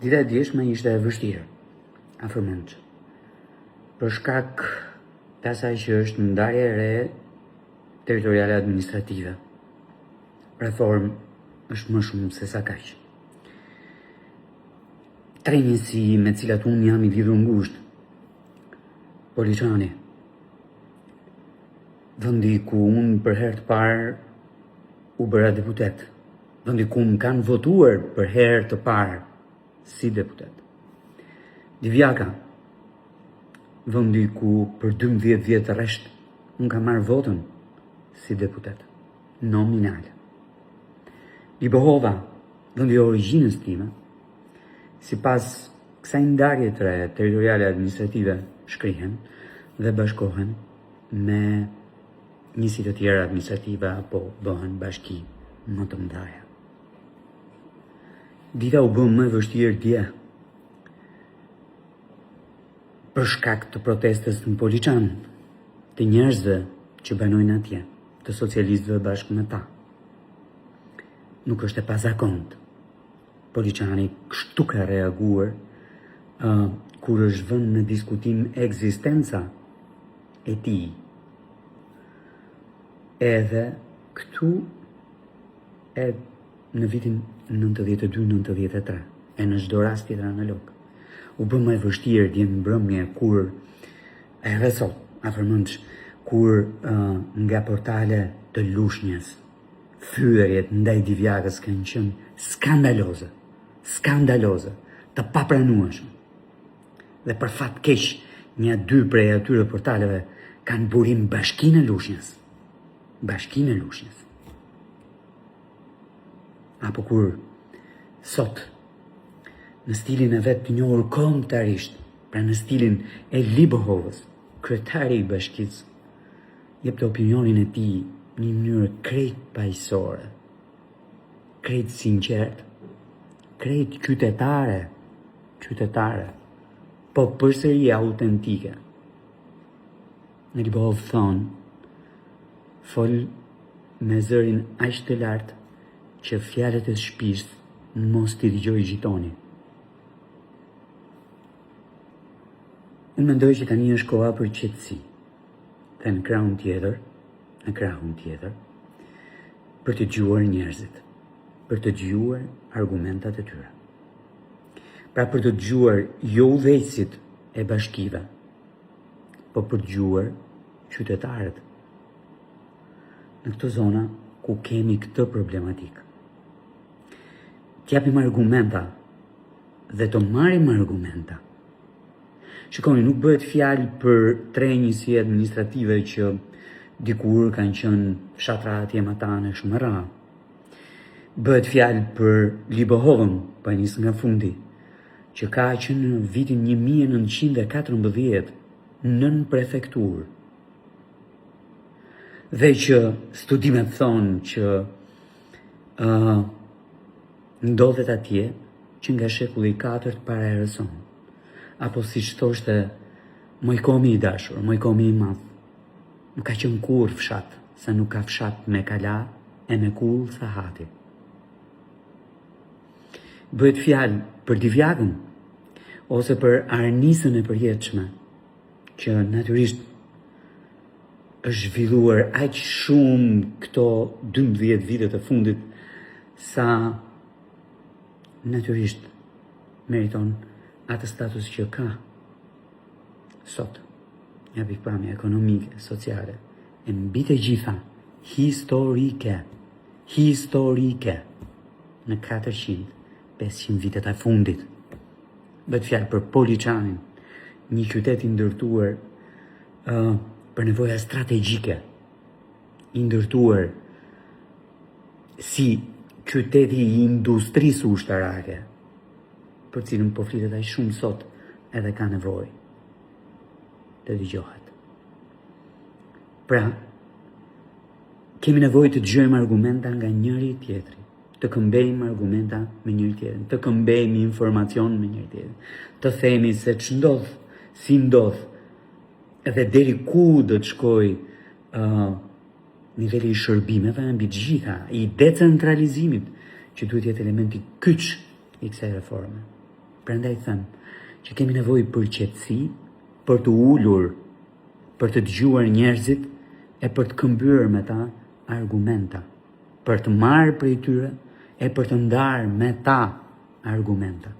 Dita e djeshme ishte e vështirë, afërmend, për shkak të asaj që është ndarje e re territoriale administrative. Reform është më shumë se sa kaq. Tre njësi me cilat unë jam i lidhur ngushtë. Poliçani, vendi ku unë për herë të parë u bëra deputet, vendi ku më kanë votuar për herë të parë si deputet. Divjaka, vendi ku për 12 vjet rresht unë kam marrë votën si deputet, nominal. Libohova, vendi i origjinës time, sipas kësaj ndarje të re territoriale administrative shkrihen dhe bashkohen me njësi të tjera administrative apo bëhen bashki më të mëdha. Dita u bë më e vështirë dje për shkak të protestës në Poliçan, të njerëzve që banojnë atje, të socialistëve bashkë me ta. Nuk është e pazakontë. Poliçani kështu ka reaguar kur është vënë në diskutim ekzistenca e tij. Edhe këtu në vitin 92-93 e në çdo rast tjetër analog. U bë më e vështirë dje në mbrëmje kur edhe sot afërmendsh kur nga portale të lushnjës thyerjet ndaj Divjakës kanë qenë skandaloze, të papranueshme. Dhe për fat keq, një dy prej atyre portaleve kanë burim Bashkinë e Lushnjës. Apo kur sot, në stilin e vetë të njohur kombëtarisht, pra në stilin e Libohovës, kryetari i bashkisë, jep të opinionin e tij në një mënyrë krejt paqësore, krejt sinqert, krejt qytetare, po përsëri autentike. Në Libohov thonë, fol me zërin aq të lartë që fjalët e shtëpisë mos t'i dëgjoj gjitoni. Unë mendoj që tani është koha për qetësi, dhe në krahun tjetër, për të dëgjuar njerëzit, për të dëgjuar argumentat e tyre. Pra për të dëgjuar jo udhëheqësit e bashkive, po për të dëgjuar qytetarët në këto zona ku kemi këtë problematikë. T'japim argumenta dhe të marrim argumenta. Shikoni, nuk bëhet fjalë për tre njësi administrative që dikur kanë qenë fshatra atje matane shumë rra. Bëhet fjalë për Libohovën, pa njësë nga fundi, që ka qenë në vitin 1914 nën prefekturë. Dhe që studimet thonë që ndodhet atje që nga shekulli 4 para erës sonë. Apo si që thoshte Mojkomi i dashur, Mojkomi i madh, nuk ka qenë kur fshat, sa nuk ka fshat me kala e me kull sa hati. Bëhet fjalë për Divjakën, ose për arnisën e përjetshme, që natyrisht është zhvilluar aq shumë këto 12 vitet e fundit, sa natyrisht meriton atë status që ka sot, një pikpamje ekonomike, sociale, e mbi të gjitha historike në 400-500 vitet e fundit. Bëhet fjalë për Poliçanin, një qytet i ndërtuar për nevoja strategjike, i ndërtuar si qyteti i industrisë ushtarake, për cilën po flitet aq shumë sot, edhe ka nevojë të dëgjohet. Pra, kemi nevojë të dëgjojmë argumenta nga njëri tjetri, të këmbejmë argumenta me njëri tjetrin, të këmbejmë informacion me njëri tjetrin, të themi se ç'ndodh, si ndodh, edhe deri ku do të shkojë niveli i shërbimeve mbi të gjitha, i decentralizimit, që duhet jetë elementi kyç i kësaj reforme. Prandaj them që kemi nevojë për qetësi, për të ulur, për të dëgjuar njerëzit e për të këmbyer me ta argumenta, për të marrë prej tyre e për të ndarë me ta argumenta.